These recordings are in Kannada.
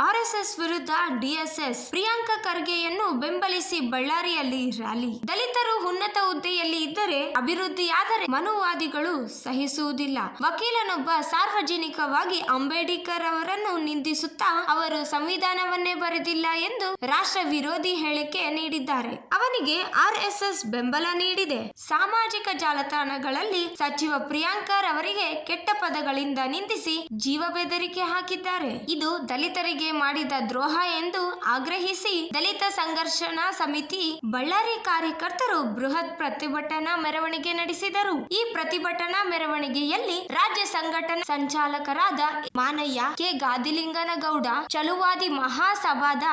ಆರ್ಎಸ್ಎಸ್ ವಿರುದ್ಧ ಡಿಎಸ್ಎಸ್ ಪ್ರಿಯಾಂಕಾ ಖರ್ಗೆಯನ್ನು ಬೆಂಬಲಿಸಿ ಬಳ್ಳಾರಿಯಲ್ಲಿ ರ್ಯಾಲಿ. ದಲಿತರು ಉನ್ನತ ಹುದ್ದೆಯಲ್ಲಿ ಇದ್ದರೆ ಅಭಿವೃದ್ಧಿಯಾದರೆ ಮನುವಾದಿಗಳು ಸಹಿಸುವುದಿಲ್ಲ. ವಕೀಲನೊಬ್ಬ ಸಾರ್ವಜನಿಕವಾಗಿ ಅಂಬೇಡ್ಕರ್ ಅವರನ್ನು ನಿಂದಿಸುತ್ತಾ ಅವರು ಸಂವಿಧಾನವನ್ನೇ ಬರೆದಿಲ್ಲ ಎಂದು ರಾಷ್ಟ್ರ ವಿರೋಧಿ ಹೇಳಿಕೆ ನೀಡಿದ್ದಾರೆ. ಅವನಿಗೆ ಆರ್ಎಸ್ಎಸ್ ಬೆಂಬಲ ನೀಡಿದೆ. ಸಾಮಾಜಿಕ ಜಾಲತಾಣಗಳಲ್ಲಿ ಸಚಿವ ಪ್ರಿಯಾಂಕಾ ಅವರಿಗೆ ಕೆಟ್ಟ ಪದಗಳಿಂದ ನಿಂದಿಸಿ ಜೀವ ಬೆದರಿಕೆ ಹಾಕಿದ್ದಾರೆ. ಇದು ದಲಿತರಿಗೆ ಮಾಡಿದ ದ್ರೋಹ ಎಂದು ಆಗ್ರಹಿಸಿ ದಲಿತ ಸಂಘರ್ಷಣಾ ಸಮಿತಿ ಬಳ್ಳಾರಿ ಕಾರ್ಯಕರ್ತರು ಬೃಹತ್ ಪ್ರತಿಭಟನಾ ಮೆರವಣಿಗೆ ನಡೆಸಿದರು. ಈ ಪ್ರತಿಭಟನಾ ಮೆರವಣಿಗೆಯಲ್ಲಿ ರಾಜ್ಯ ಸಂಘಟನಾ ಸಂಚಾಲಕರಾದ ಮಾನಯ್ಯ, ಕೆ ಗಾದಿಲಿಂಗನಗೌಡ, ಚಲುವಾದಿ ಮಹಾಸಭಾದ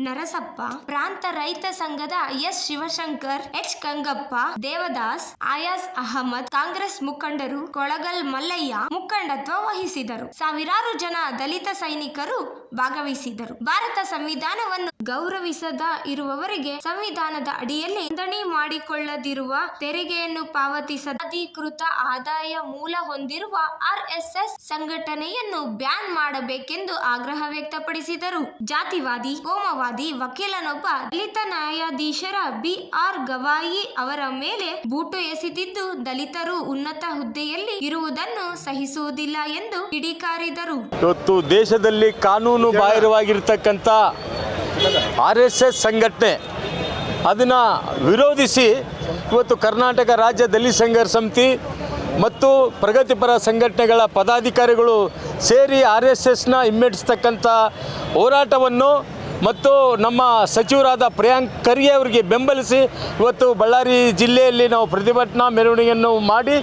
ನರಸಪ್ಪ, ಪ್ರಾಂತ ರೈತ ಸಂಘದ ಎಸ್ ಶಿವಶಂಕರ್, ಎಚ್ ಕಂಗಪ್ಪ, ದೇವದಾಸ್, ಆಯಾಸ್ ಅಹಮದ್, ಕಾಂಗ್ರೆಸ್ ಮುಖಂಡರು, ಕೊಳಗಲ್ ಮಲ್ಲಯ್ಯ ಮುಖಂಡತ್ವ ವಹಿಸಿದರು. ಸಾವಿರಾರು ಜನ ದಲಿತ ಸೈನಿಕರು ಭಾಗವಹಿಸಿದರು. ಭಾರತ ಸಂವಿಧಾನವನ್ನು ಗೌರವಿಸದ ಇರುವವರಿಗೆ ಸಂವಿಧಾನದ ಅಡಿಯಲ್ಲಿ ನೋಂದಣಿ ಮಾಡಿಕೊಳ್ಳದಿರುವ ತೆರಿಗೆಯನ್ನು ಪಾವತಿಸದ ಅಧಿಕೃತ ಆದಾಯ ಮೂಲ ಹೊಂದಿರುವ ಆರ್ಎಸ್ಎಸ್ ಸಂಘಟನೆಯನ್ನು ಬ್ಯಾನ್ ಮಾಡಬೇಕೆಂದು ಆಗ್ರಹ ವ್ಯಕ್ತಪಡಿಸಿದರು. ಜಾತಿವಾದಿ, ಕೋಮವಾದಿ ವಕೀಲನೊಬ್ಬ ದಲಿತ ನ್ಯಾಯಾಧೀಶರ ಬಿ.ಆರ್. ಗವಾಯಿ ಅವರ ಮೇಲೆ ಬೂಟು ಎಸೆದಿದ್ದು ದಲಿತರು ಉನ್ನತ ಹುದ್ದೆಯಲ್ಲಿ ಇರುವುದನ್ನು ಸಹಿಸುವುದಿಲ್ಲ ಎಂದು ಕಿಡಿಕಾರಿದರು. ಇವತ್ತು ದೇಶದಲ್ಲಿ ಕಾನೂನು ಬಾಹಿರವಾಗಿರ್ತಕ್ಕಂಥ ಆರ್ಎಸ್ಎಸ್ ಸಂಘಟನೆ ಅದನ್ನು ವಿರೋಧಿಸಿ ಇವತ್ತು ಕರ್ನಾಟಕ ರಾಜ್ಯ ದಲಿತ ಸಂಘರ್ಷ ಸಮಿತಿ ಮತ್ತು ಪ್ರಗತಿಪರ ಸಂಘಟನೆಗಳ ಪದಾಧಿಕಾರಿಗಳು ಸೇರಿ ಆರ್ಎಸ್ಎಸ್ನ ಹಿಮ್ಮೆಟ್ಟಿಸ್ತಕ್ಕಂಥ ಹೋರಾಟವನ್ನು ಮತ್ತು ನಮ್ಮ ಸಚಿವರಾದ ಪ್ರಿಯಾಂಕಾ ಖರ್ಗೆ ಅವರಿಗೆ ಬೆಂಬಲಿಸಿ ಇವತ್ತು ಬಳ್ಳಾರಿ ಜಿಲ್ಲೆಯಲ್ಲಿ ನಾವು ಪ್ರತಿಭಟನಾ ಮೆರವಣಿಗೆಯನ್ನು ಮಾಡಿ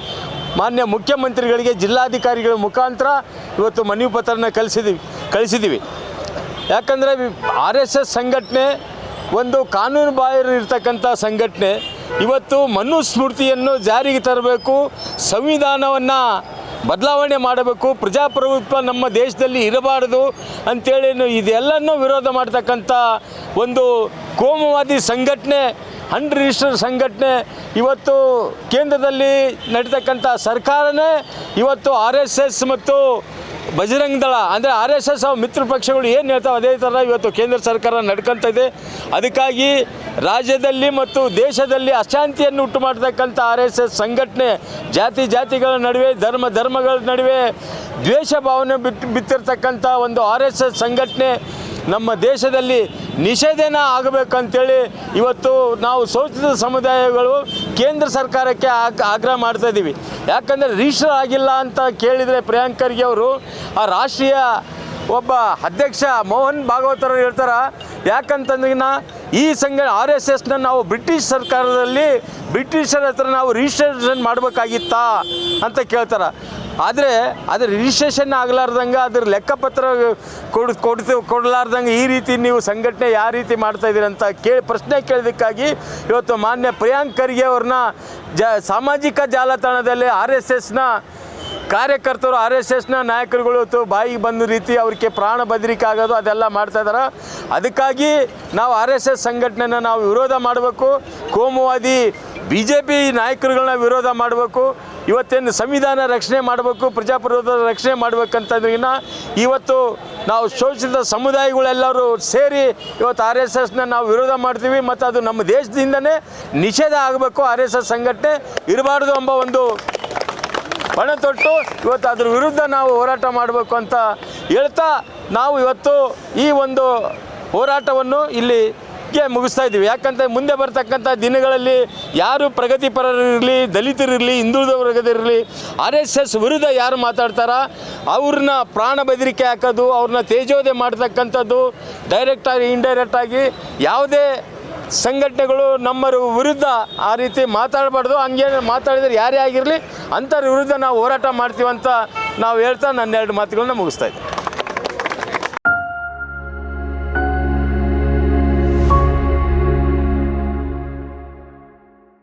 ಮಾನ್ಯ ಮುಖ್ಯಮಂತ್ರಿಗಳಿಗೆ ಜಿಲ್ಲಾಧಿಕಾರಿಗಳ ಮುಖಾಂತರ ಇವತ್ತು ಮನವಿ ಪತ್ರನ ಕಳಿಸಿದ್ದೀವಿ. ಯಾಕಂದರೆ ಆರ್ಎಸ್ಎಸ್ ಸಂಘಟನೆ ಒಂದು ಕಾನೂನು ಬಾಹಿರ ಇರತಕ್ಕಂಥ ಸಂಘಟನೆ. ಇವತ್ತು ಮನುಸ್ಮೃತಿಯನ್ನು ಜಾರಿಗೆ ತರಬೇಕು, ಸಂವಿಧಾನವನ್ನು ಬದಲಾವಣೆ ಮಾಡಬೇಕು, ಪ್ರಜಾಪ್ರಭುತ್ವ ನಮ್ಮ ದೇಶದಲ್ಲಿ ಇರಬಾರ್ದು ಅಂಥೇಳಿ ಇದೆಲ್ಲನೂ ವಿರೋಧ ಮಾಡ್ತಕ್ಕಂಥ ಒಂದು ಕೋಮುವಾದಿ ಸಂಘಟನೆ, ಅನ್ರಿಜಿಸ್ಟರ್ಡ್ ಸಂಘಟನೆ. ಇವತ್ತು ಕೇಂದ್ರದಲ್ಲಿ ನಡೀತಕ್ಕಂಥ ಸರ್ಕಾರನೇ ಇವತ್ತು ಆರ್ಎಸ್ಎಸ್ ಮತ್ತು ಬಜರಂಗ ದಳ ಅಂದರೆ ಆರ್ಎಸ್ಎಸ್ ಮಿತ್ರ ಪಕ್ಷಗಳು ಏನು ಹೇಳ್ತಾವೆ ಅದೇ ಥರ ಇವತ್ತು ಕೇಂದ್ರ ಸರ್ಕಾರ ನಡ್ಕೊತಾ ಇದೆ. ಅದಕ್ಕಾಗಿ ರಾಜ್ಯದಲ್ಲಿ ಮತ್ತು ದೇಶದಲ್ಲಿ ಅಶಾಂತಿಯನ್ನು ಉಂಟು ಮಾಡ್ತಕ್ಕಂಥ ಆರ್ಎಸ್ಎಸ್ ಸಂಘಟನೆ ಜಾತಿಗಳ ನಡುವೆ ಧರ್ಮಗಳ ನಡುವೆ ದ್ವೇಷ ಭಾವನೆ ಬಿತ್ತಿರ್ತಕ್ಕಂಥ ಒಂದು ಆರ್ಎಸ್ಎಸ್ ಸಂಘಟನೆ ನಮ್ಮ ದೇಶದಲ್ಲಿ ನಿಷೇಧನ ಆಗಬೇಕಂತೇಳಿ ಇವತ್ತು ನಾವು ಶೋಷಿತ ಸಮುದಾಯಗಳು ಕೇಂದ್ರ ಸರ್ಕಾರಕ್ಕೆ ಆಗ್ರಹ ಮಾಡ್ತಾ ಇದ್ದೀವಿ. ಯಾಕಂದರೆ ರಿಜಿಸ್ಟರ್ ಆಗಿಲ್ಲ ಅಂತ ಕೇಳಿದರೆ ಪ್ರಿಯಾಂಕಾ ಖರ್ಗೆ ಅವರು ಆ ರಾಷ್ಟ್ರೀಯ ಒಬ್ಬ ಅಧ್ಯಕ್ಷ ಮೋಹನ್ ಭಾಗವತರು ಹೇಳ್ತಾರೆ, ಯಾಕಂತಂದ್ರೆ ಈ ಆರ್ಎಸ್ಎಸ್ನ ನಾವು ಬ್ರಿಟಿಷ್ ಸರ್ಕಾರದಲ್ಲಿ ಬ್ರಿಟಿಷರ ಹತ್ರ ನಾವು ರಿಜಿಸ್ಟ್ರೇಷನ್ ಮಾಡಬೇಕಾಗಿತ್ತಾ ಅಂತ ಕೇಳ್ತಾರೆ. ಆದರೆ ಅದ್ರ ರಿಜಿಸ್ಟ್ರೇಷನ್ ಆಗಲಾರ್ದಂಗೆ ಅದ್ರ ಲೆಕ್ಕಪತ್ರ ಕೊಡಲಾರ್ದಂಗೆ ಈ ರೀತಿ ನೀವು ಸಂಘಟನೆ ಯಾವ ರೀತಿ ಮಾಡ್ತಾಯಿದ್ದೀರಿ ಅಂತ ಪ್ರಶ್ನೆ ಕೇಳೋದಕ್ಕಾಗಿ ಇವತ್ತು ಮಾನ್ಯ ಪ್ರಿಯಾಂಕಾ ಖರ್ಗೆ ಅವ್ರನ್ನ ಸಾಮಾಜಿಕ ಜಾಲತಾಣದಲ್ಲಿ ಆರ್ಎಸ್ಎಸ್ನ ಕಾರ್ಯಕರ್ತರು, ಆರ್ಎಸ್ಎಸ್ನ ನಾಯಕರುಗಳು ಇವತ್ತು ಬಾಯಿಗೆ ಬಂದ ರೀತಿ ಅವ್ರಿಗೆ ಪ್ರಾಣ ಬೆದರಿಕೆ ಆಗೋದು ಅದೆಲ್ಲ ಮಾಡ್ತಾಯಿದ್ದಾರೆ. ಅದಕ್ಕಾಗಿ ನಾವು ಆರ್ಎಸ್ಎಸ್ ಸಂಘಟನೆನ ನಾವು ವಿರೋಧ ಮಾಡಬೇಕು. ಕೋಮುವಾದಿ BJP ನಾಯಕರುಗಳನ್ನ ವಿರೋಧ ಮಾಡಬೇಕು. ಇವತ್ತೇನು ಸಂವಿಧಾನ ರಕ್ಷಣೆ ಮಾಡಬೇಕು, ಪ್ರಜಾಪ್ರಭುತ್ವ ರಕ್ಷಣೆ ಮಾಡಬೇಕಂತಂದ್ರಿಗಿನ ಇವತ್ತು ನಾವು ಶೋಷಿತ ಸಮುದಾಯಗಳೆಲ್ಲರೂ ಸೇರಿ ಇವತ್ತು ಆರ್ಎಸ್ಎಸ್ನ ನಾವು ವಿರೋಧ ಮಾಡ್ತೀವಿ. ಮತ್ತು ಅದು ನಮ್ಮ ದೇಶದಿಂದನೇ ನಿಷೇಧ ಆಗಬೇಕು, ಆರ್ಎಸ್ಎಸ್ ಸಂಘಟನೆ ಇರಬಾರ್ದು ಎಂಬ ಒಂದು ಪಣ ತೊಟ್ಟು ಇವತ್ತು ಅದ್ರ ವಿರುದ್ಧ ನಾವು ಹೋರಾಟ ಮಾಡಬೇಕು ಅಂತ ಹೇಳ್ತಾ ನಾವು ಇವತ್ತು ಈ ಒಂದು ಹೋರಾಟವನ್ನು ಇಲ್ಲಿಗೆ ಮುಗಿಸ್ತಾ ಇದ್ದೀವಿ. ಯಾಕಂತ ಮುಂದೆ ಬರ್ತಕ್ಕಂಥ ದಿನಗಳಲ್ಲಿ ಯಾರು ಪ್ರಗತಿಪರರಿರಲಿ, ದಲಿತರಿರಲಿ, ಹಿಂದುಳಿದ ವರ್ಗದಿರಲಿ, ಆರ್ಎಸ್ಎಸ್ ವಿರುದ್ಧ ಯಾರು ಮಾತಾಡ್ತಾರ ಅವ್ರನ್ನ ಪ್ರಾಣ ಬೆದರಿಕೆ ಹಾಕೋದು, ಅವ್ರನ್ನ ತೇಜೋವಧೆ ಮಾಡ್ತಕ್ಕಂಥದ್ದು ಡೈರೆಕ್ಟಾಗಿ ಇಂಡೈರೆಕ್ಟಾಗಿ ಯಾವುದೇ ಸಂಘಟನೆಗಳು ನಮ್ಮ ವಿರುದ್ಧ ಆ ರೀತಿ ಮಾತಾಡಬಾರ್ದು. ಹಂಗೆ ಮಾತಾಡಿದರೆ ಯಾರೇ ಆಗಿರಲಿ ಅಂಥವ್ರ ವಿರುದ್ಧ ನಾವು ಹೋರಾಟ ಮಾಡ್ತೀವಂತ ನಾವು ಹೇಳ್ತಾ ನನ್ನ ಎರಡು ಮಾತುಗಳನ್ನ ಮುಗಿಸ್ತಾ ಇದ್ದೀವಿ.